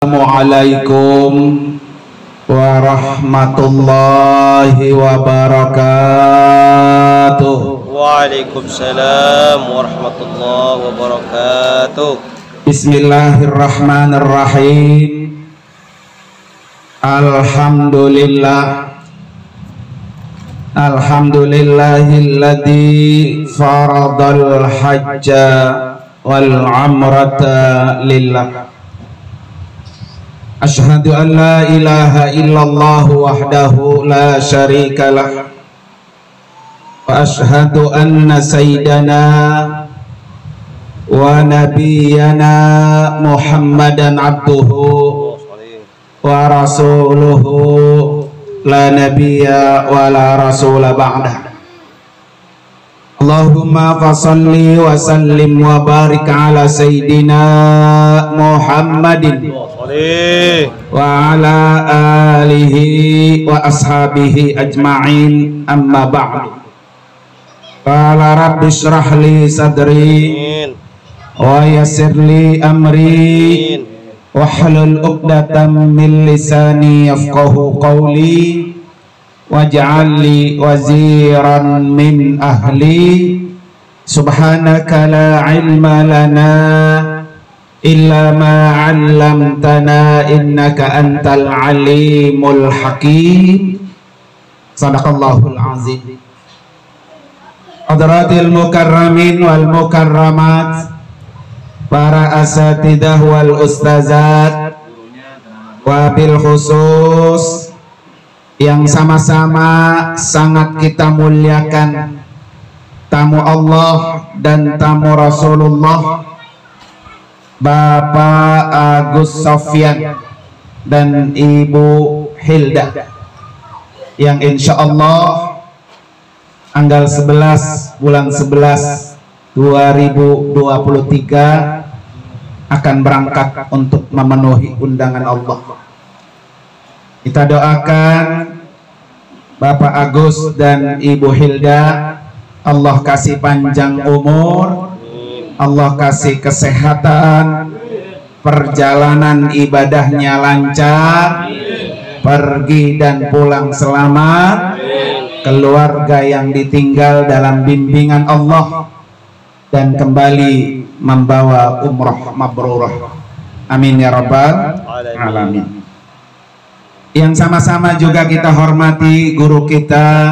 Assalamualaikum warahmatullahi wabarakatuh. Waalaikumsalam warahmatullahi wabarakatuh. Bismillahirrahmanirrahim. Alhamdulillahilladzi faradal hajja wal umrata lillah. Asyhadu an la ilaha illallah wahdahu la syarika lah. Wa asyhadu anna sayyidana wa nabiyyana Muhammadan abduhu wa rasuluhu la nabiyya wa la rasula ba'dah. Allahumma fasalli wa sallim wa barik ala sayyidina Muhammadin wa ala alihi wa ashabihi ajma'in, amma ba'du. Qala rabbi shrah li sadri wa yassir li amri wahlul 'uqdatam min lisani yafqahu qawli waj'al li waziran min ahli. Subhanaka la ilma lana illa ma 'allamtana innaka antal alimul hakim. Sadaqallahul azim. Hadratil mukarramin wal mukarramat, para asatidah wal ustazat, wabil khusus yang sama-sama sangat kita muliakan, tamu Allah dan tamu Rasulullah, Bapak Agus Sofyan dan Ibu Hilda, yang insya Allah tanggal 11 bulan 11 2023 akan berangkat untuk memenuhi undangan Allah. Kita doakan Bapak Agus dan Ibu Hilda, Allah kasih panjang umur, Allah kasih kesehatan, perjalanan ibadahnya lancar, pergi dan pulang selamat, keluarga yang ditinggal dalam bimbingan Allah, dan kembali membawa umroh mabrurah. Amin ya rabbal alamin. Yang sama-sama juga kita hormati guru kita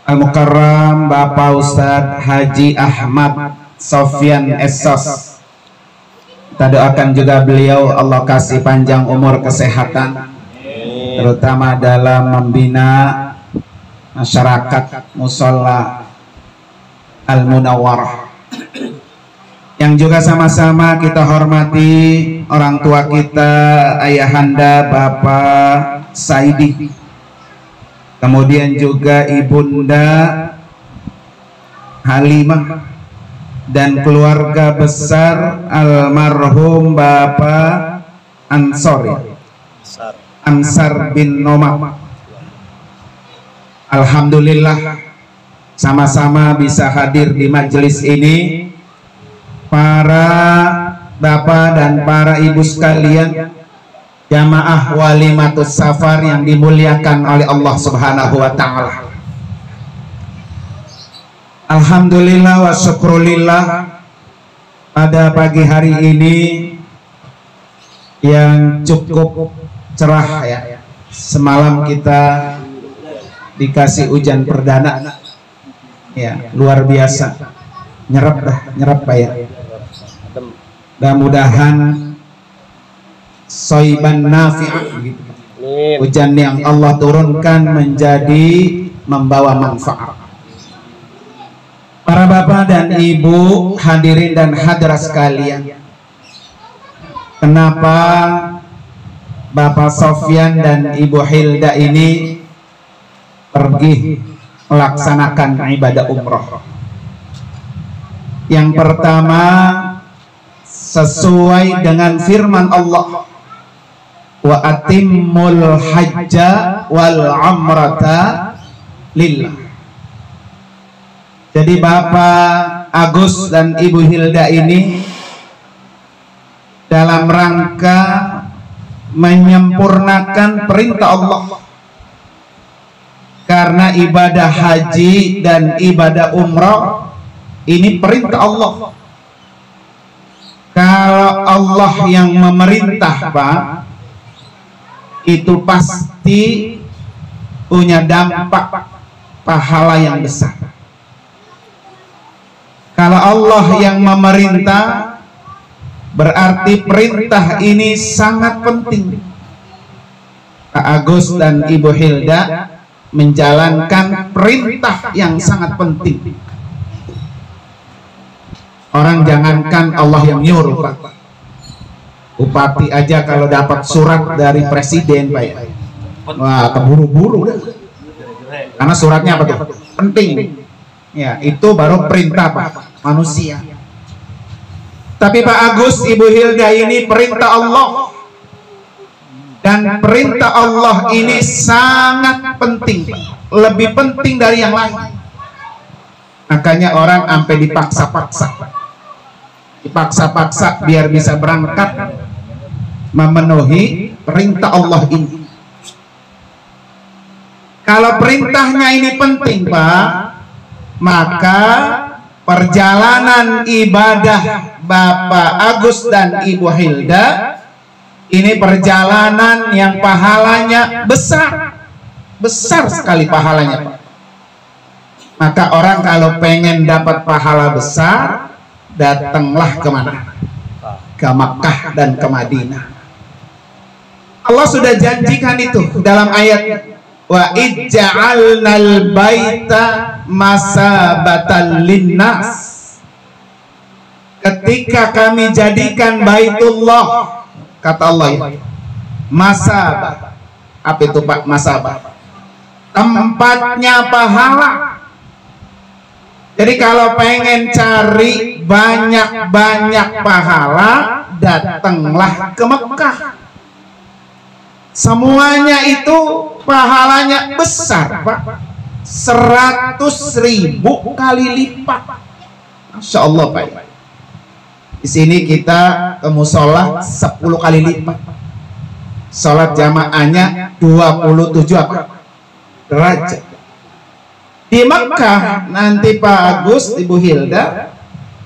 Al-Mukarram Bapak Ustadz Haji Ahmad Sofyan Essos. Kita doakan juga beliau Allah kasih panjang umur, kesehatan, terutama dalam membina masyarakat Musholla Al-Munawwarah. Yang juga sama-sama kita hormati orang tua kita, ayahanda Bapak Saidi, kemudian juga ibunda Halimah dan keluarga besar almarhum Bapak Ansar bin Nomah. Alhamdulillah sama-sama bisa hadir di majelis ini. Para bapak dan para ibu sekalian, jamaah walimatus safar yang dimuliakan oleh Allah Subhanahu wa ta'ala. Alhamdulillah wa syukrulillah, pada pagi hari ini yang cukup cerah ya. Semalam kita dikasih hujan perdana ya, luar biasa, nyerap Pak ya. Mudah-mudahan soiban nafi'ah gitu. Hujan yang Allah turunkan menjadi membawa manfaat. Para bapak dan ibu hadirin dan hadirat sekalian, kenapa Bapak Sofyan dan Ibu Hilda ini pergi melaksanakan ibadah umroh? Yang pertama, sesuai dengan firman Allah, wa atimmul hajja wal umrata lillah. Jadi Bapak Agus dan Ibu Hilda ini dalam rangka menyempurnakan perintah Allah. Karena ibadah haji dan ibadah umrah ini perintah Allah. Kalau Allah yang memerintah, Pak, itu pasti punya dampak pahala yang besar. Kalau Allah yang memerintah, berarti perintah ini sangat penting. Pak Agus dan Ibu Hilda menjalankan perintah yang sangat penting. Orang jangankan Allah yang nyuruh, Pak. Bupati aja kalau dapat surat dari presiden, Pak, wah, keburu-buru. Karena suratnya apa tuh? Penting. Ya, itu baru perintah, Pak, manusia. Tapi Pak Agus, Ibu Hilda, ini perintah Allah. Dan perintah Allah ini sangat penting, lebih penting dari yang lain. Makanya orang sampai dipaksa-paksa biar bisa berangkat memenuhi perintah Allah ini. Kalau perintahnya ini penting, Pak, maka perjalanan ibadah Bapak Agus dan Ibu Hilda ini perjalanan yang pahalanya besar sekali pahalanya, Pak. Maka orang kalau pengen dapat pahala besar, datanglah kemana? Ke Makkah dan ke Madinah. Allah sudah janjikan itu dalam ayat, wa ij'alnal baita masabatan linnas. Ketika kami jadikan Baitullah, kata Allah ya, masabah. Apa itu, Pak, masabah? Tempatnya pahala. Jadi kalau pengen cari banyak-banyak pahala, datanglah ke Mekah. Semuanya itu pahalanya besar, Pak. 100.000 kali lipat. Masya Allah, Pak. Di sini kita ke musola 10 kali lipat. Sholat jamaahnya 27 apa? Derajat. Di Mekah nanti Pak Agus, Ibu Hilda,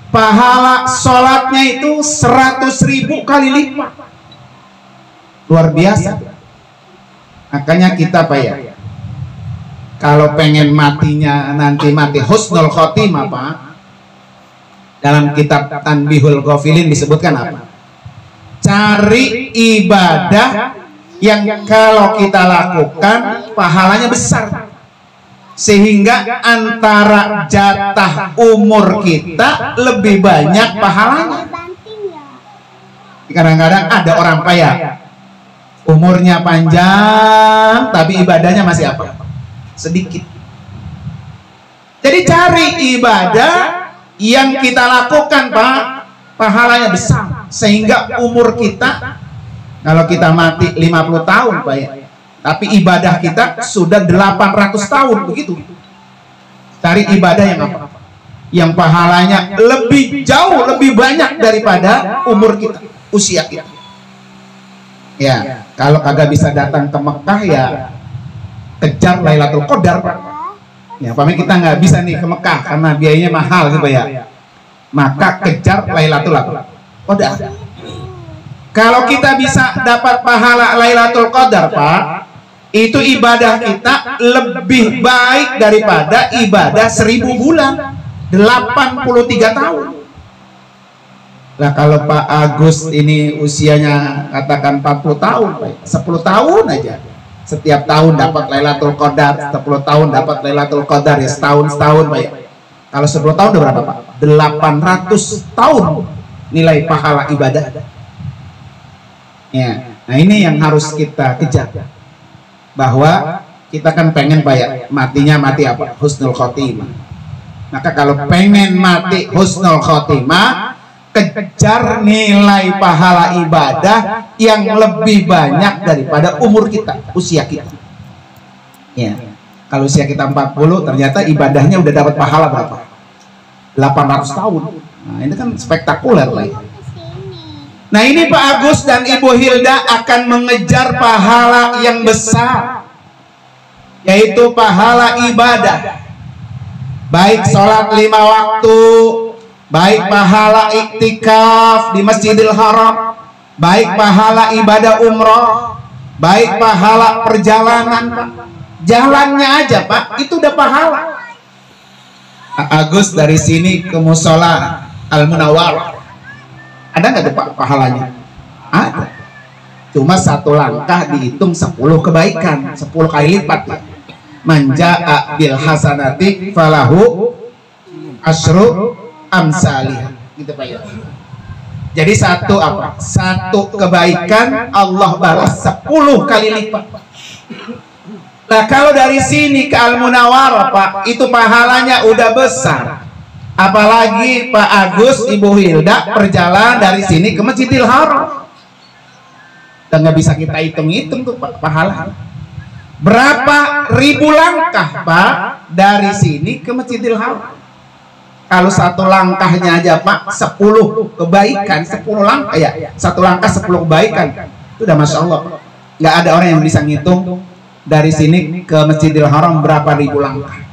pahala sholatnya itu 100.000 kali lipat. Luar biasa. Makanya kita, Pak, ya, kalau pengen matinya nanti mati husnul khotimah, Pak, dalam kitab Tanbihul Ghafilin disebutkan apa? Cari ibadah yang kalau kita lakukan pahalanya besar, sehingga antara jatah umur kita lebih banyak pahalanya. Kadang-kadang ada orang kaya, umurnya panjang tapi ibadahnya masih apa? Sedikit. Jadi cari ibadah yang kita lakukan, Pak, pahalanya besar, sehingga umur kita, kalau kita mati 50 tahun, Pak, ya, tapi ibadah kita sudah 800 tahun, begitu. Cari ibadah yang apa? Yang pahalanya lebih jauh, lebih banyak daripada umur kita, usia kita. Ya, kalau kagak bisa datang ke Mekah, ya kejar Lailatul Qadar, Pak. Ya, pamit kita nggak bisa nih ke Mekah karena biayanya mahal gitu ya. Maka kejar Lailatul Qadar. Kalau kita bisa dapat pahala Lailatul Qadar, Pak, itu ibadah kita lebih baik daripada ibadah 1000 bulan, 83 tahun. Nah, kalau Pak Agus ini usianya katakan 40 tahun, Pak, 10 tahun aja. Setiap tahun dapat Lailatul Qadar, 10 tahun dapat Lailatul Qadar, ya setahun, Pak, ya. Kalau 10 tahun udah berapa, Pak? 800 tahun nilai pahala ibadah. Ya, nah ini yang harus kita kejar. Bahwa kita kan pengen, Pak, ya, matinya mati apa? Husnul khotimah. Maka kalau pengen mati husnul khotimah, kejar nilai pahala ibadah yang lebih banyak daripada umur kita, usia kita. Ya, kalau usia kita 40, ternyata ibadahnya udah dapat pahala berapa? 800 tahun. Nah, ini kan spektakuler lah. Nah ini Pak Agus dan Ibu Hilda akan mengejar pahala yang besar, yaitu pahala ibadah, baik sholat 5 waktu, baik pahala iktikaf di Masjidil Haram, baik pahala ibadah umroh, baik pahala perjalanan, Pak. Jalannya aja Pak, itu udah pahala. Pak Agus dari sini ke musola Al-Munawwarah, ada nggak tuh Pak pahalanya? Ada. Cuma 1 langkah dihitung 10 kebaikan, 10 kali lipat Pak. Manja'a bil hasanati falahu asyru amsalih, gitu Pak ya. Jadi satu kebaikan Allah balas 10 kali lipat. Nah kalau dari sini ke Al-Munawwarah Pak, itu pahalanya udah besar. Apalagi Pak Agus, Ibu Hilda perjalanan dari sini ke Masjidil Haram, dan nggak bisa kita hitung-hitung tuh Pak pahala. Berapa ribu langkah Pak dari sini ke Masjidil Haram? Kalau 1 langkahnya aja Pak 10 kebaikan, 10 langkah ya, 1 langkah 10 kebaikan, itu udah Masya Allah. Nggak ada orang yang bisa ngitung dari sini ke Masjidil Haram berapa ribu langkah.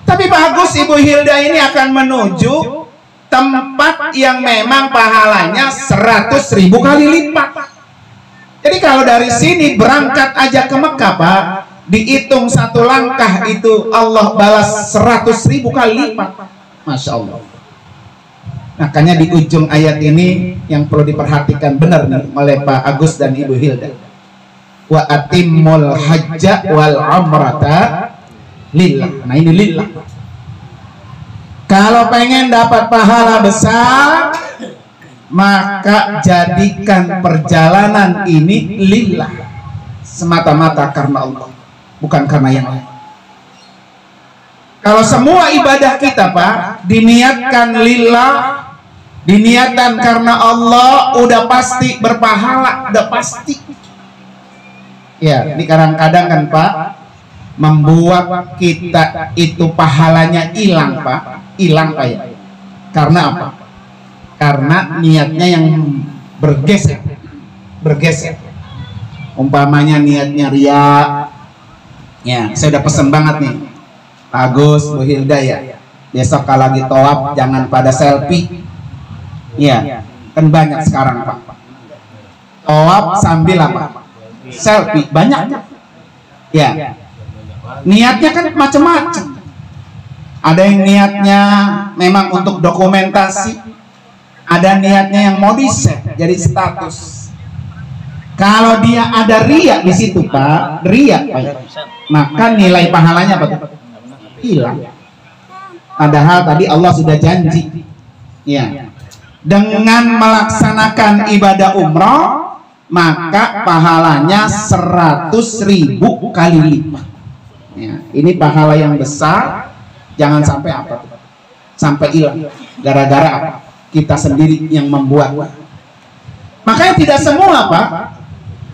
Tapi Pak Agus, Ibu Hilda ini akan menuju tempat yang memang pahalanya 100.000 kali lipat. Jadi kalau dari sini berangkat aja ke Mekah Pak, dihitung 1 langkah itu Allah balas 100.000 kali lipat. Masya Allah. Makanya di ujung ayat ini yang perlu diperhatikan benar nih oleh Pak Agus dan Ibu Hilda. Wa atimmul hajja wal umrata lillah. Nah ini lillah. Kalau pengen dapat pahala besar, maka jadikan perjalanan ini lillah, semata-mata karena Allah, bukan karena yang lain. Kalau semua ibadah kita Pak diniatkan lillah, diniatkan karena Allah, udah pasti berpahala, udah pasti. Ya, ini kadang-kadang kan Pak membuat kita itu pahalanya hilang Pak, hilang Pak ya. Karena apa? Karena niatnya yang bergeser. Umpamanya niatnya ria. Ya, saya udah pesen banget nih, Pak Agus, Bu Hilda ya. Besok kalau lagi tawaf jangan pada selfie. Ya, kan banyak sekarang Pak. Tawaf sambil apa? Selfie banyak. Ya. Niatnya kan macam-macam. Ada yang niatnya memang untuk dokumentasi, ada niatnya yang mau di-share jadi status. Kalau dia ada riya di situ Pak, riya Pak, maka nilai pahalanya apa? Hilang. Padahal tadi Allah sudah janji, ya, dengan melaksanakan ibadah umroh maka pahalanya 100.000 kali lipat. Ya, ini pahala yang besar, jangan sampai apa? Sampai hilang. Gara-gara apa? Kita sendiri yang membuat. Makanya tidak semua Pak,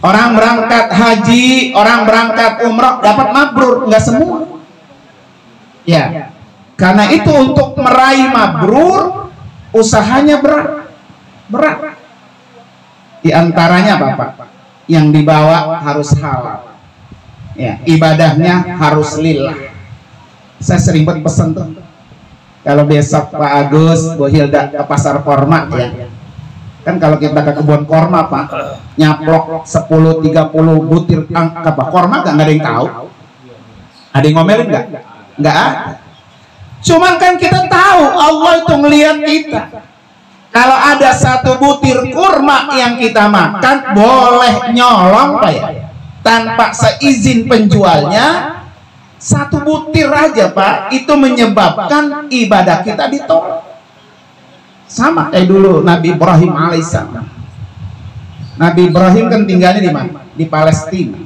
orang berangkat haji, orang berangkat umroh dapat mabrur, nggak semua. Ya, karena itu untuk meraih mabrur usahanya berat. Di antaranya Bapak, yang dibawa harus halal. Ya, ibadahnya harus lillah. Saya sering buat pesan tuh, kalau besok Pak Agus, Bu Hilda ke pasar korma ya, kan kalau kita ke kebun korma Pak, nyaplok 10-30 butir apa korma nggak ada yang tahu. Ada yang ngomelin nggak ada. Cuman kan kita tahu Allah itu ngelihat kita. Kalau ada 1 butir kurma yang kita makan, boleh nyolong Pak ya, tanpa seizin penjualnya. 1 butir aja Pak, itu menyebabkan ibadah kita ditolak. Sama kayak dulu Nabi Ibrahim alaihissalam. Nabi Ibrahim kan tinggalnya di mana? Di Palestina.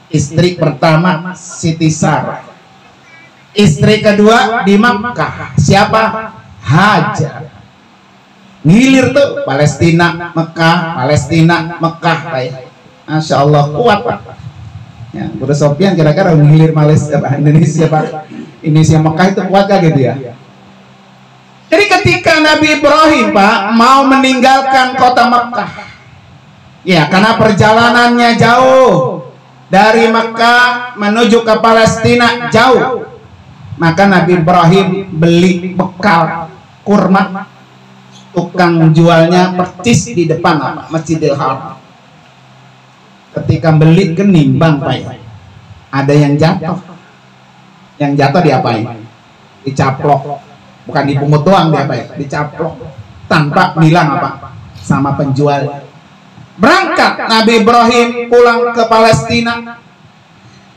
Istri pertama Siti Sarah, istri kedua di Makkah. Siapa? Hajar. Ngilir tuh Palestina Mekah, Palestina Mekah kayak. Masya Allah kuat Pak. Ya, Bro Sofyan kira-kira ngilir Malaysia Pak, Indonesia Pak, Indonesia Mekah itu kuat gak gitu ya? Jadi ketika Nabi Ibrahim Pak mau meninggalkan kota Mekah, ya karena perjalanannya jauh dari Mekah menuju ke Palestina jauh, maka Nabi Ibrahim beli bekal kurma, tukang jualnya percis di depan Masjidil Haram. Ketika beli kenimbang Pak, ada yang jatuh diapain? Dicaplok. Bukan dipungut doang dia Pak, dicaplok tanpa bilang apa sama penjual. Berangkat Nabi Ibrahim pulang ke Palestina.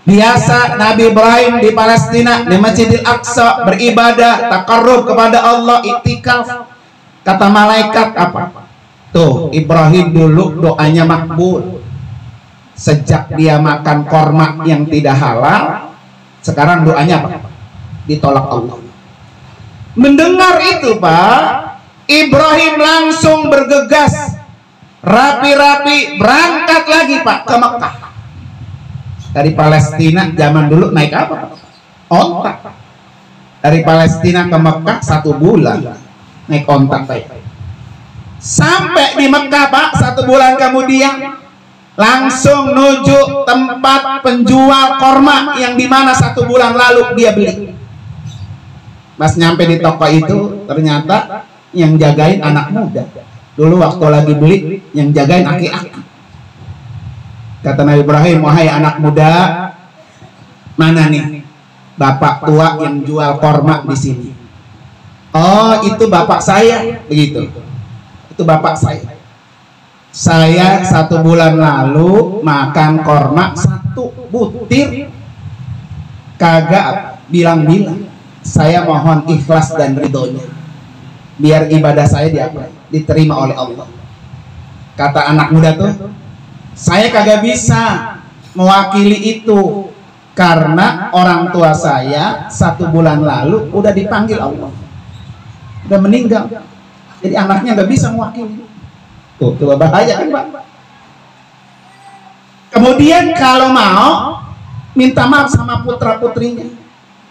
Biasa Nabi Ibrahim di Palestina di Masjidil Aqsa beribadah, takarrub kepada Allah, iktikaf. Kata malaikat apa? Tuh Ibrahim dulu doanya makbul. Sejak dia makan korma yang tidak halal, sekarang doanya apa? Ditolak Allah. Mendengar itu Pak, Ibrahim langsung bergegas, rapi-rapi berangkat lagi Pak ke Mekah. Dari Palestina zaman dulu naik apa? Onta. Dari Palestina ke Mekah 1 bulan naik onta Pak. Sampai di Mekah Pak 1 bulan kemudian langsung menuju tempat penjual korma yang dimana 1 bulan lalu dia beli. Pas nyampe di toko itu ternyata yang jagain anak muda. Dulu waktu lagi beli yang jagain aki-aki. Kata Nabi Ibrahim, wahai anak muda, mana nih bapak tua yang jual korma di sini? Oh itu bapak saya, begitu. Itu bapak saya. Saya 1 bulan lalu makan korma 1 butir, kagak bilang-bilang. Saya mohon ikhlas dan ridhonya, biar ibadah saya diterima oleh Allah. Kata anak muda tuh, saya kagak bisa mewakili itu karena orang tua saya 1 bulan lalu udah dipanggil Allah, udah meninggal, jadi anaknya nggak bisa mewakili. Tuh bahaya kan Pak. Kemudian kalau mau minta maaf sama putra putrinya.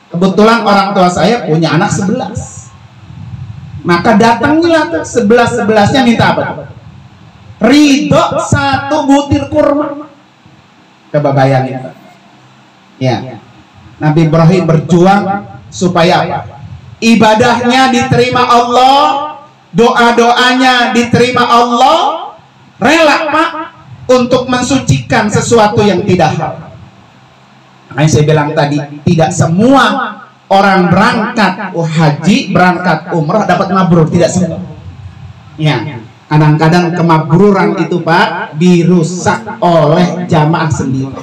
Kebetulan orang tua saya punya anak 11, maka datanglah tuh 11-11-nya minta apa? Ridho 1 butir kurma. Coba bayangin. Ya, Nabi Ibrahim berjuang supaya apa? Ibadahnya diterima Allah, doa-doanya diterima Allah, rela Pak untuk mensucikan sesuatu yang tidak halal. Makanya saya bilang tadi, tidak semua orang berangkat haji, berangkat umrah dapat mabrur, tidak semua. Ya, kadang-kadang kemabruran itu Pak dirusak oleh jamaah sendiri.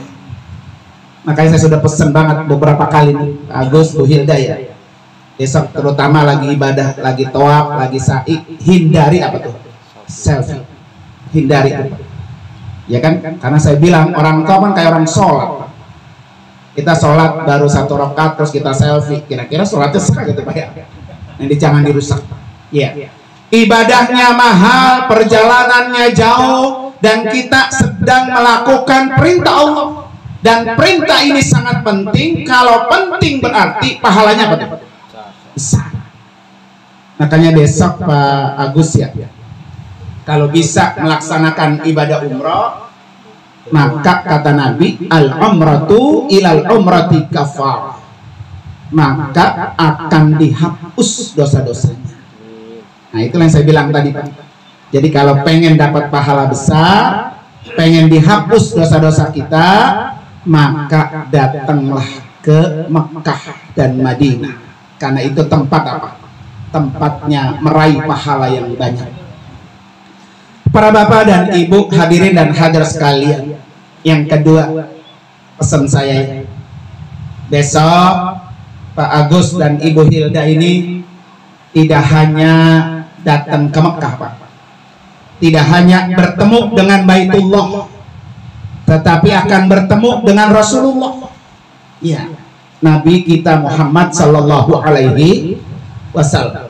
Makanya saya sudah pesan banget beberapa kali nih, Agus, Bu Hilda ya. Besok terutama lagi ibadah, lagi tawaf, lagi sa'i, hindari apa tuh? Selfie. Hindari itu. Ya kan? Karena saya bilang orang tua kan kayak orang sholat. Kita sholat baru 1 rakaat terus kita selfie, kira-kira sholatnya sah gitu Pak ya? Nanti jangan dirusak. Iya. Ibadahnya mahal, perjalanannya jauh, dan kita sedang melakukan perintah Allah. Dan perintah ini sangat penting. Kalau penting berarti pahalanya apa? Besar. Makanya besok Pak Agus ya, kalau bisa melaksanakan ibadah umroh, maka kata Nabi, al-umratu ilal umrati kafar, maka akan dihapus dosa-dosanya. Nah itu yang saya bilang tadi Pak. Jadi kalau pengen dapat pahala besar, pengen dihapus dosa-dosa kita, maka datanglah ke Mekah dan Madinah, karena itu tempat apa? Tempatnya meraih pahala yang banyak. Para bapak dan ibu hadirin dan hadir sekalian, yang kedua pesan saya, besok Pak Agus dan Ibu Hilda ini tidak hanya datang ke Mekah Pak, tidak hanya bertemu dengan Baitullah, tetapi akan bertemu dengan Rasulullah, ya, Nabi kita Muhammad Sallallahu Alaihi Wasallam.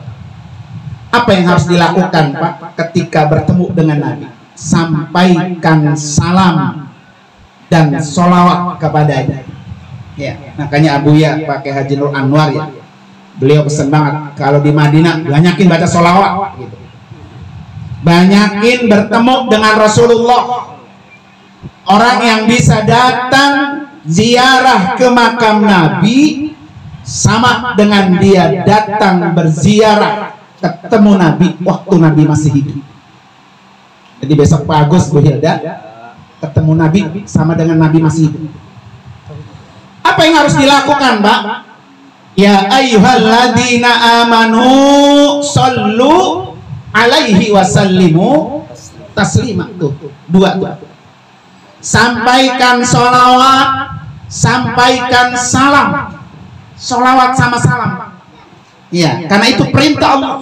Apa yang harus dilakukan Pak ketika bertemu dengan Nabi? Sampaikan salam dan sholawat kepadanya. Ya, makanya Abu Ya pakai Haji Nur Anwar ya. Beliau pesan banget kalau di Madinah banyakin baca sholawat gitu. Banyakin bertemu dengan Rasulullah. Orang yang bisa datang ziarah ke makam Nabi sama dengan dia datang berziarah ketemu Nabi waktu Nabi masih hidup. Jadi besok Pak Agus, Bu Hilda, ketemu Nabi sama dengan Nabi masih hidup. Apa yang harus dilakukan, Mbak? Ya ayyuhalladzina amanu sallu alaihi wasallimu taslima. Tuh, dua tuh. Sampaikan sholawat, sampaikan salam. Sholawat sama salam. Ya, karena itu perintah Allah.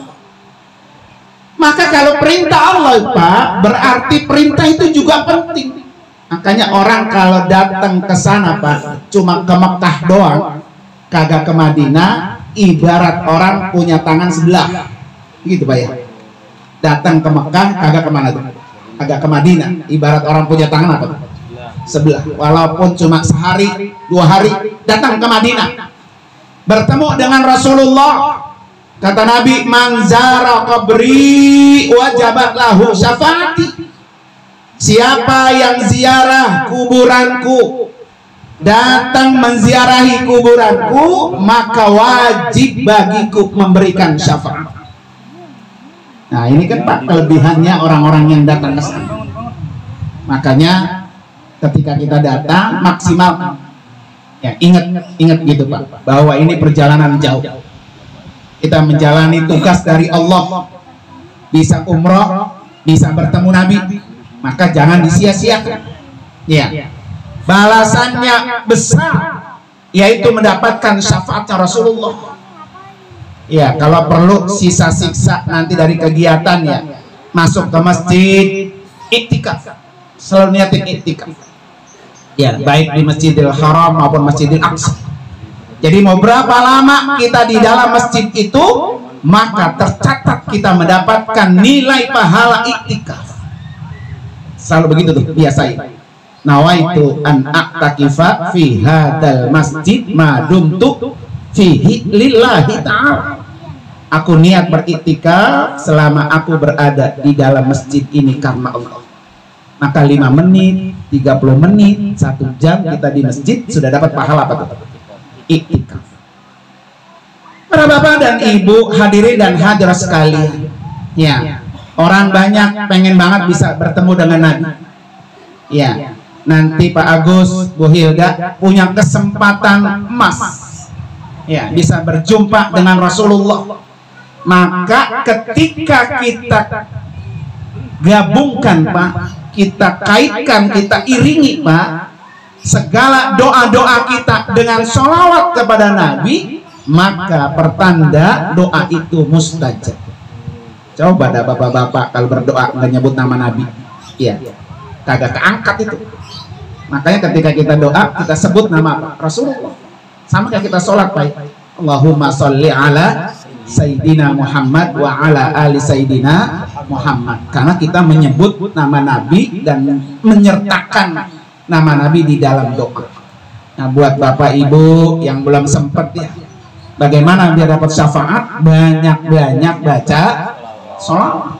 Maka kalau perintah Allah, Pak, berarti perintah itu juga penting. Makanya orang kalau datang ke sana, Pak, cuma ke Mekah doang, kagak ke Madinah, ibarat orang punya tangan sebelah. Gitu, Pak ya. Datang ke Mekah, kagak kemana tuh? Agak ke Madinah, ibarat orang punya tangan apa tuh? Sebelah. Walaupun cuma sehari, 2 hari, datang ke Madinah, bertemu dengan Rasulullah. Kata Nabi, man zara qabri wajabat lahu syafaati. Siapa yang ziarah kuburanku, datang menziarahi kuburanku, maka wajib bagiku memberikan syafaat. Nah, ini kan Pak kelebihannya orang-orang yang datang ke sana. Makanya ketika kita datang maksimal, ya ingat gitu Pak, bahwa ini perjalanan jauh. Kita menjalani tugas dari Allah, bisa umroh, bisa bertemu Nabi, maka jangan disia-siakan. Ya, balasannya besar, yaitu mendapatkan syafaatnya Rasulullah. Ya, kalau perlu sisa siksa nanti dari kegiatan ya, masuk ke masjid iktikaf, selalu niatin iktikaf. Ya, baik di Masjidil Haram maupun Masjidil Aqsa. Jadi mau berapa lama kita di dalam masjid itu, maka tercatat kita mendapatkan nilai pahala iktikaf. Selalu begitu tuh, biasain. Nawaitu an a'takifa fi hadal masjid ma dumtu fihi lillahi ta'ala. Aku niat beriktikaf selama aku berada di dalam masjid ini karena Allah. Maka 5 menit, 30 menit, 1 jam kita di masjid sudah dapat pahala apa tuh? Iktikaf. Para bapak dan ibu, hadirin dan hadirat sekalian, ya, orang banyak pengen banget bisa bertemu dengan Nabi. Ya, nanti Pak Agus, Bu Hilda punya kesempatan emas, ya, bisa berjumpa dengan Rasulullah. Maka ketika kita gabungkan, Pak, kita kaitkan, kita iringi, Pak, segala doa-doa kita dengan sholawat kepada Nabi, maka pertanda doa itu mustajab. Coba dah bapak-bapak kalau berdoa nggak nyebut nama Nabi, ya, kagak keangkat itu. Makanya ketika kita doa, kita sebut nama Rasulullah. Sama kayak kita sholat, Pak. Allahumma sholli ala Sayyidina Muhammad wa ala ali Sayyidina Muhammad. Karena kita menyebut nama Nabi dan menyertakan nama Nabi di dalam doa. Nah, buat bapak ibu yang belum sempat ya, bagaimana biar dapat syafaat? Banyak-banyak baca sholawat.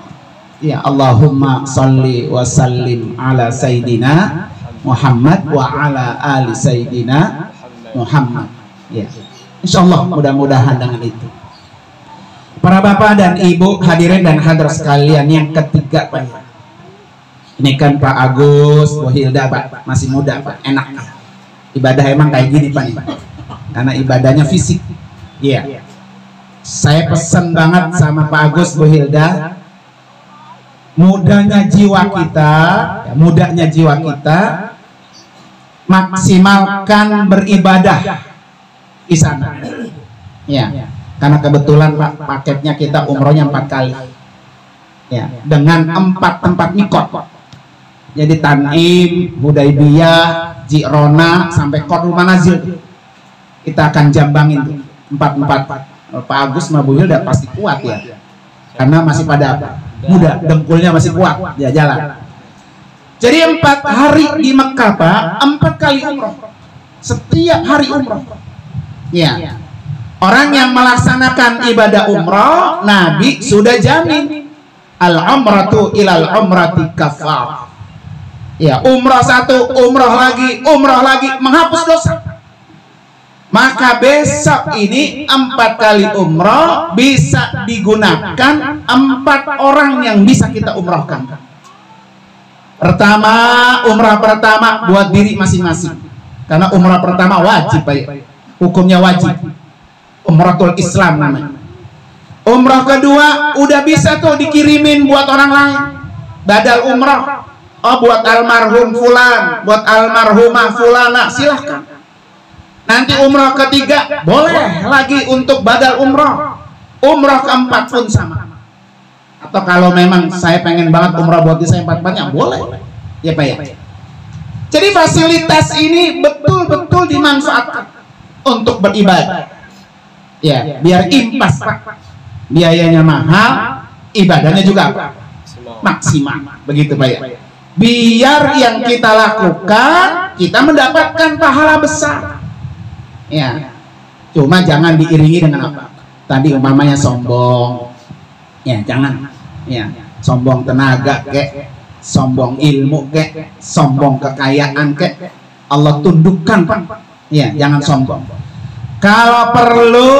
Ya, Allahumma sholli wa sallim ala Sayyidina Muhammad wa ala ali Sayyidina Muhammad. Ya, insyaallah mudah-mudahan dengan itu. Para bapak dan ibu, hadirin dan hadirat sekalian, yang ketiga, Pak. Ini kan Pak Agus, Bu Hilda, Pak, masih muda, Pak, enak. Ibadah emang kayak gini, Pak, nih. Karena ibadahnya fisik. Iya. Saya pesan banget sama Pak Agus, Bu Hilda, mudahnya jiwa kita, maksimalkan beribadah di sana. Ya, karena kebetulan Pak, paketnya kita umrohnya 4 kali. Ya, dengan 4 tempat mikot. Jadi Tanim, Hudaybiyah, Jirona sampai Qardul Manazil. Kita akan jambangin 4. Pak Agus sama Bu Hilda pasti kuat ya. Karena masih pada muda, dengkulnya masih kuat, ya jalan. Jadi 4 hari di Mekah, Pak, 4 kali umroh. Setiap hari umroh. Ya. Orang yang melaksanakan ibadah umrah, Nabi sudah jamin al-umratu ilal umrati kafar. Ya, umrah satu, umrah lagi menghapus dosa. Maka besok ini 4 kali umrah bisa digunakan 4 orang yang bisa kita umrahkan. Pertama, umrah pertama buat diri masing-masing. Karena umrah pertama wajib, Pak. Hukumnya wajib. Umratul Islam namanya. Umrah kedua udah bisa tuh dikirimin buat orang lain. Badal umrah. Oh, buat almarhum fulan, buat almarhumah fulana, silahkan. Nanti umrah ketiga boleh lagi untuk badal umrah. Umrah keempat pun sama. Atau kalau memang saya pengen banget umrah buat saya 4-4-nya, boleh. Ya Pak ya. Jadi fasilitas ini betul-betul dimanfaatkan untuk beribadah. Ya, biar impas Pak. Biayanya mahal, ibadahnya juga maksimal. Begitu Pak ya. Biar yang kita lakukan kita mendapatkan pahala besar. Ya. Cuma jangan diiringi dengan apa? Tadi umpamanya sombong. Ya, jangan. Ya, sombong tenaga kek, sombong ilmu kek, sombong kekayaan kek. Allah tundukkan Pak. Ya, jangan sombong. Kalau perlu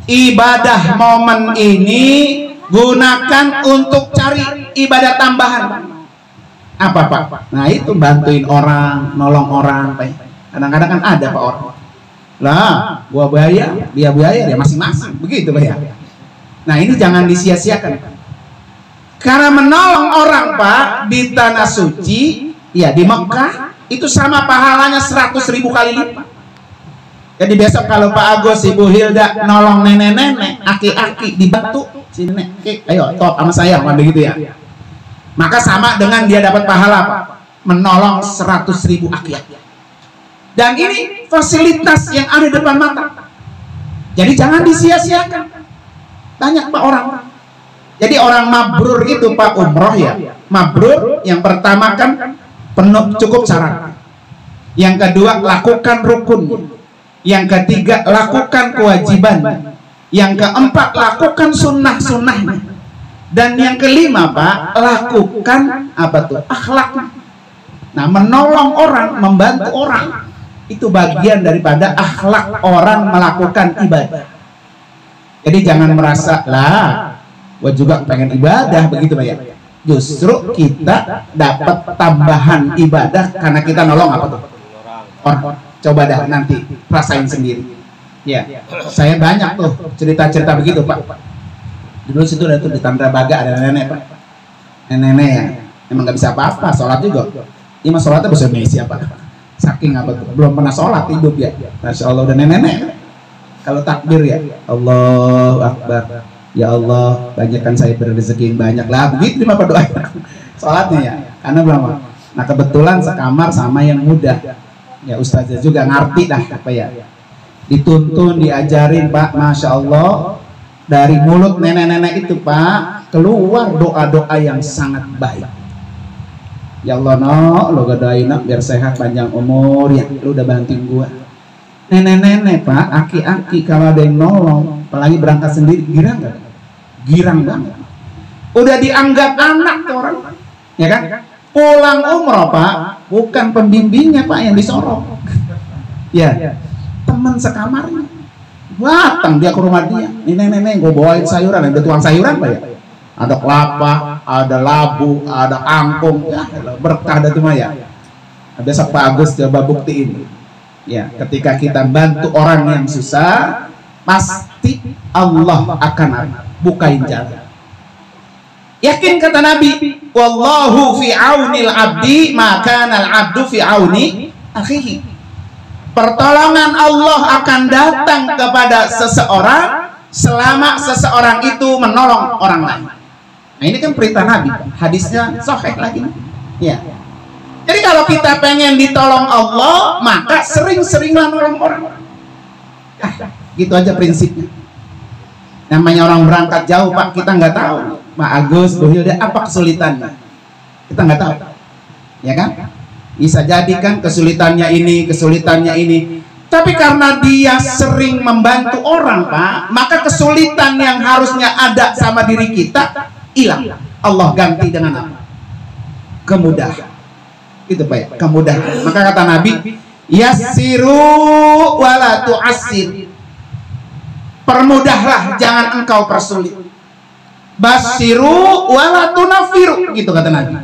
ibadah momen ini gunakan untuk cari ibadah tambahan. Apa Pak? Nah itu bantuin orang, nolong orang. Kadang-kadang kan ada Pak orang. Lah, gua bayar, dia bayar ya masing-masing. Begitu Pak ya. Nah ini jangan disia-siakan. Karena menolong orang Pak di tanah suci, ya di Mekah itu sama pahalanya 100.000 kali lipat. Jadi besok kalau Pak Agus, Ibu Hilda nolong nenek-nenek, aki-aki dibantu si nenek, ayo top sama saya, begitu ya. Maka sama dengan dia dapat pahala Pak, menolong 100.000 aki-aki. Dan ini fasilitas yang ada di depan mata. Jadi jangan disia-siakan. Banyak Pak orang. Jadi orang mabrur itu Pak umroh ya. Mabrur yang pertama kan penuh cukup syarat. Yang kedua lakukan rukun. Yang ketiga lakukan kewajiban. Yang keempat lakukan sunnah-sunnahnya. Dan yang kelima Pak lakukan apa tuh? Akhlak. Nah menolong orang, membantu orang itu bagian daripada akhlak orang melakukan ibadah. Jadi jangan merasa lah, gua juga pengen ibadah begitu Pak ya. Justru kita dapat tambahan ibadah karena kita nolong apa tuh? Orang. Coba dah nanti rasain sendiri. Ya, saya banyak tuh cerita-cerita begitu Pak. Dulu situ ada tuh di Tantra Baga ada nenek Pak. Nenek ya, emang nggak bisa apa-apa, sholat juga. Ini mah sholatnya bahasa Indonesia Pak. Saking apa tuh, belum pernah sholat hidup ya. Masya Allah udah nenek. Kalau takbir ya, Allahu Akbar. Ya Allah, banyakkan saya berrezeki banyak lah. Begitu mah doa. Sholatnya ya, karena belum. Nah kebetulan sekamar sama yang muda. Ya ustazah juga ngerti dah apa ya. Dituntun, diajarin Pak, Masya Allah. Dari mulut nenek-nenek itu Pak keluar doa-doa yang sangat baik. Ya Allah no, lo godain biar sehat panjang umur ya. Lu udah bantuin gua. Nenek-nenek Pak, aki-aki kalau ada yang nolong, apalagi berangkat sendiri, girang gak? Girang banget. Udah dianggap anak tuh orang, ya kan? Pulang umroh Pak, bukan pembimbingnya Pak yang disorot. Ya, teman sekamarnya. Datang dia ke rumah dia. Ini nenek, gue bawain sayuran, ada tukang sayuran Pak ya. Ada kelapa, ada labu, ada angkung, ya berkah ada cuma ya. Besok Pak Agus coba buktiin. Ya, ketika kita bantu orang yang susah, pasti Allah akan bukain jalan. Yakin kata Nabi, wallahu fi aunil abdi maka al abdu fi auni akhihi. Pertolongan Allah akan datang kepada seseorang selama seseorang itu menolong orang lain. Nah ini kan perintah Nabi, hadisnya sahih lagi. Ya. Jadi kalau kita pengen ditolong Allah, maka sering-seringlah nolong orang. Gitu aja prinsipnya. Namanya orang berangkat jauh Pak, kita nggak tahu Pak Agus, Bu Hilda apa kesulitannya, kita nggak tahu, ya kan? Bisa jadi kan kesulitannya ini, Tapi karena dia sering membantu orang, Pak, maka kesulitan yang harusnya ada sama diri kita hilang. Allah ganti dengan apa? Kemudahan. Itu Pak ya, kemudahan. Maka kata Nabi, yassiru wala tu'assir. Permudahlah, jangan engkau persulit. Basiru wala tunafiru, gitu kata Nabi.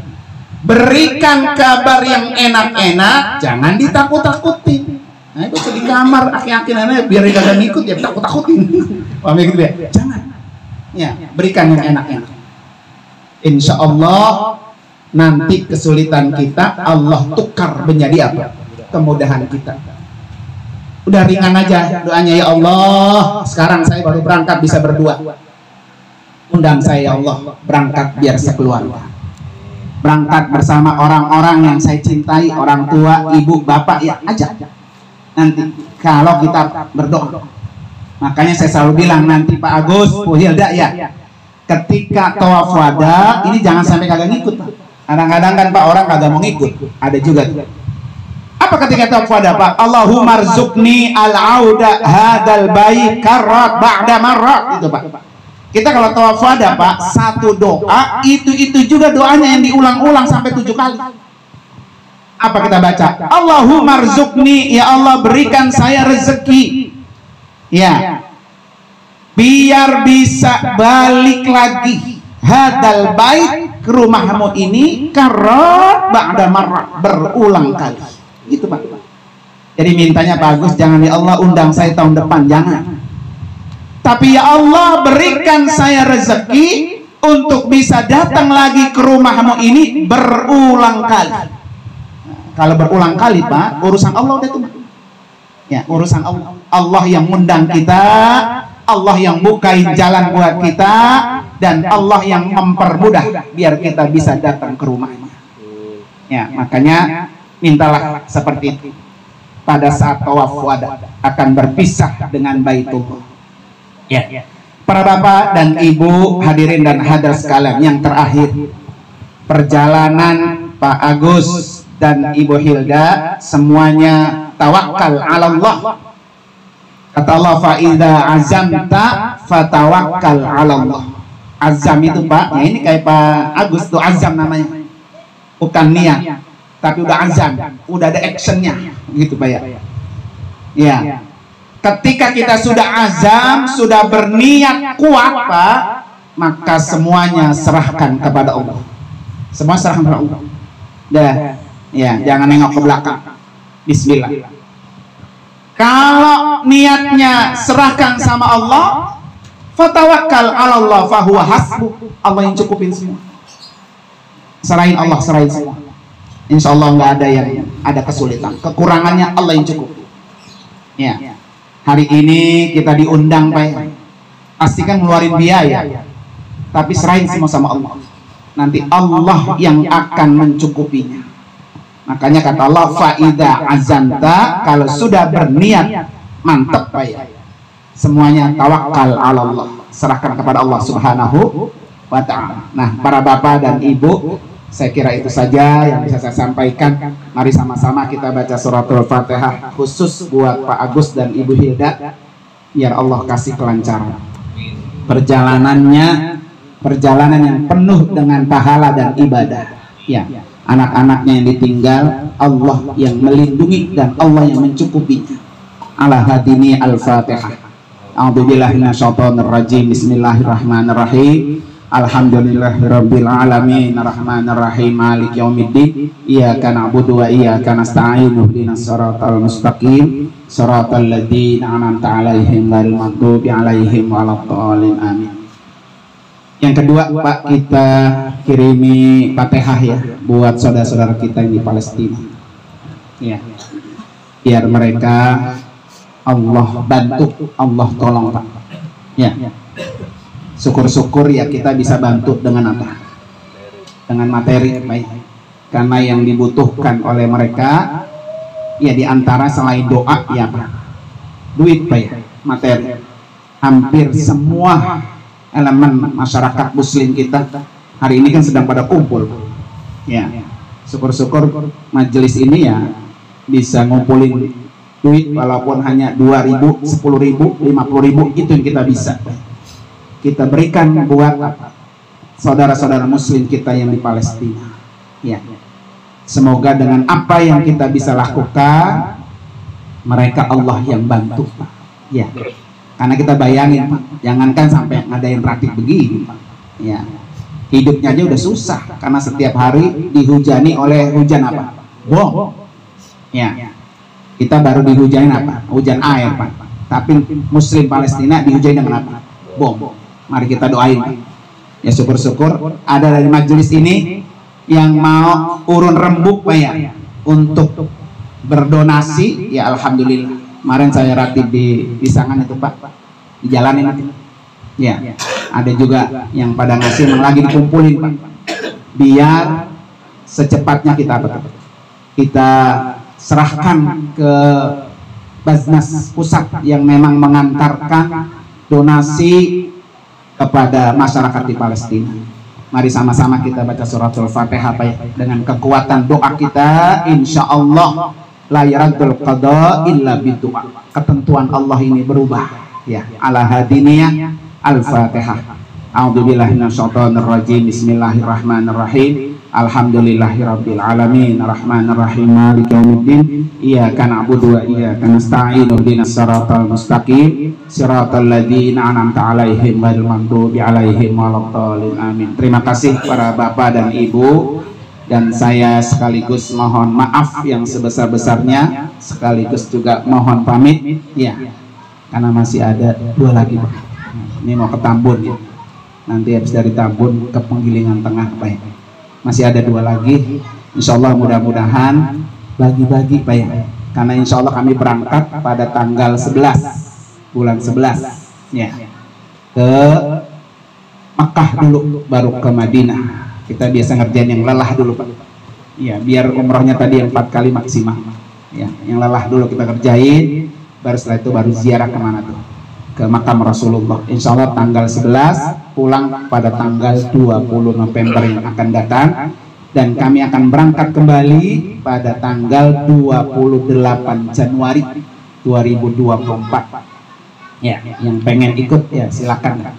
Berikan kabar yang enak-enak, jangan ditakut-takutin. Nah, itu di kamar aki-aki nenek biar dia kagak ngikut ya takut-takutin. Paham ya gitu ya? Jangan. Ya, berikan yang enak-enak. Insya Allah nanti kesulitan kita Allah tukar menjadi apa? Kemudahan kita. Udah ringan aja doanya, ya Allah, sekarang saya baru berangkat bisa berdua. Undang saya ya Allah berangkat biar sekeluarga. Berangkat bersama orang-orang yang saya cintai, orang tua, ibu, bapak, ya ajak. Nanti kalau kita berdoa, makanya saya selalu bilang nanti Pak Agus, Bu Hilda ya, ketika tawaf wada ini jangan sampai kagak ngikut Pak. Kadang-kadang kan Pak orang kagak mau ngikut, ada juga. Apa ketika tawaf wada Pak? Allahumma rzuqni al-auda hadal bait karrat ba'da marrat, itu Pak. Kita kalau tawaf wada Pak, satu doa itu juga doanya yang diulang-ulang sampai 7 kali. Apa kita baca? Allahumma rzuqni, ya Allah berikan saya rezeki. Ya. Biar bisa balik lagi hadal bait ke rumahmu ini karena ba'da marrah, berulang kali. Gitu Pak. Jadi mintanya Pak Agus, jangan ya Allah undang saya tahun depan, jangan. Tapi ya Allah berikan saya rezeki untuk bisa datang lagi ke rumahmu ini berulang kali. Kalau berulang kali Pak, urusan Allah udah tuh. Ya, urusan Allah. Allah yang mengundang kita, Allah yang bukain jalan buat kita, dan Allah yang mempermudah biar kita bisa datang ke rumahnya. Ya, makanya mintalah seperti itu. Pada saat tawaf wada akan berpisah dengan Baitullah. Ya. Para bapak dan ibu, hadirin dan hadirat sekalian, yang terakhir, perjalanan Pak Agus dan Ibu Hilda semuanya tawakal ala Allah. Kata Allah, fa idza azamta fatawakkal ala Allah. Azam itu Pak, ya ini kayak Pak Agus tuh azam namanya. Bukan niat, tapi udah azam, udah ada actionnya, gitu Pak ya. Ya. Ketika kita sudah azam, sudah berniat kuat Pak, maka semuanya serahkan kepada Allah. Semua serahkan kepada Allah. Dah. Ya, jangan nengok ke belakang. Bismillah. Kalau niatnya serahkan sama Allah, fatawakkal 'ala Allah fahuwa hasbuh. Allah yang cukupin semua. Serahin Allah, serahin semua. Insya Allah nggak ada yang ada kesulitan. Kekurangannya Allah yang cukup. Ya. Hari ini kita diundang Pak. Pastikan ngeluarin biaya. Tapi serahin semua sama Allah. Nanti Allah yang akan mencukupinya. Makanya kata Allah, faida azanta, kalau sudah berniat mantap Pak ya. Semuanya tawakal ala Allah, serahkan kepada Allah Subhanahu wa ta'ala. Nah, para bapak dan ibu, saya kira itu saja yang bisa saya sampaikan. Mari sama-sama kita baca suratul Fatihah khusus buat Pak Agus dan Ibu Hilda, biar Allah kasih kelancaran. Perjalanan yang penuh dengan pahala dan ibadah. Ya. Anak-anaknya yang ditinggal, Allah yang melindungi dan Allah yang mencukupinya. Ala hadini al-Fatihah. A'udzubillahi minasyaitonir rajim. Bismillahirrahmanirrahim. Alhamdulillahirabbil alamin, arrahmanir rahim, maliki yaumiddin. Iyyaka na'budu wa iyyaka nasta'in. Ihdinas siratal mustaqim, siratal ladzina an'amta 'alaihim ghairil maghdubi 'alaihim waladdallin. Amin. Yang kedua Pak, kita kirimi Fatihah ya buat saudara-saudara kita yang di Palestina. Ya. Biar mereka Allah bantu, Allah tolong Pak. Ya. Syukur-syukur ya kita bisa bantu dengan apa? Dengan materi, baik. Karena yang dibutuhkan oleh mereka ya diantara selain doa ya Pak, duit Pak ya, materi. Hampir semua elemen masyarakat muslim kita hari ini kan sedang pada kumpul ya. Syukur-syukur majelis ini ya bisa ngumpulin duit walaupun hanya 2.000, 10.000, 50.000, itu yang kita bisa kita berikan buat saudara-saudara muslim kita yang di Palestina. Ya, semoga dengan apa yang kita bisa lakukan, mereka Allah yang bantu, Pak. Ya, karena kita bayangin, Pak, jangankan sampai ngadain rakit begini, Pak. Ya, hidupnya aja udah susah karena setiap hari dihujani oleh hujan apa? Bom. Ya, kita baru dihujani apa? Hujan air, Pak. Tapi muslim Palestina dihujani dengan apa? Bom. Mari kita doain, Pak. Ya, syukur-syukur ada dari majelis ini yang mau urun rembuk, Pak, ya, untuk berdonasi. Ya, alhamdulillah. Kemarin saya ratib di Pisangan itu, Pak, di jalan ini. Ya, ada juga yang pada ngasih yang lagi dikumpulin, Pak. Biar secepatnya kita serahkan ke Basnas Pusat yang memang mengantarkan donasi kepada masyarakat di Palestina. Mari sama-sama kita baca suratul Fatihah, Pak, ya. Dengan kekuatan doa kita, insya Allah la yaraddul qada illa bidu'a. Ketentuan Allah ini berubah. Ya, ala hadiniyah al-Fatihah. A'udzubillahi minasyaitonir rajim. Bismillahirrahmanirrahim. Alhamdulillahirabbil alamin, arrahmanir rahim, maliki yaumiddin. Iyyaka na'budu wa iyyaka nasta'in. Ihdinas siratal mustaqim, siratal ladzina an'amta 'alaihim ghairil maghdubi 'alaihim waladdallin. Amin. Terima kasih para bapak dan ibu, dan saya sekaligus mohon maaf yang sebesar-besarnya, sekaligus juga mohon pamit, ya, karena masih ada 2 lagi, Pak. Ini mau ke Tambun, ya. Nanti habis dari Tambun ke Penggilingan Tengah, Pak, ya. Masih ada 2 lagi. Insya Allah mudah-mudahan bagi-bagi, Pak, ya. Karena insya Allah kami berangkat pada tanggal 11 bulan 11, ya, ke Mekah dulu, baru ke Madinah. Kita biasa ngerjain yang lelah dulu, Pak. Ya, biar umrohnya tadi yang 4 kali maksimal. Ya, yang lelah dulu kita kerjain, baru setelah itu baru ziarah kemana tuh? Ke makam Rasulullah. Insya Allah tanggal 11, pulang pada tanggal 20 November yang akan datang, dan kami akan berangkat kembali pada tanggal 28 Januari 2024. Ya, yang pengen ikut ya silakan,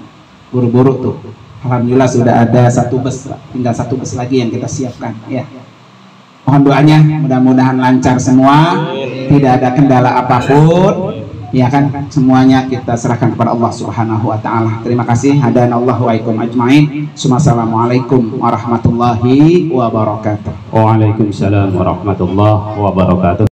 buru-buru tuh. Alhamdulillah sudah ada 1 bus, tinggal 1 bus lagi yang kita siapkan, ya. Mohon doanya, mudah-mudahan lancar semua, tidak ada kendala apapun, ya kan, semuanya kita serahkan kepada Allah Subhanahu wa taala. Terima kasih. Hadanallahu wa iyyakum ajmain. Assalamualaikum warahmatullahi wabarakatuh. Waalaikumsalam warahmatullahi wabarakatuh.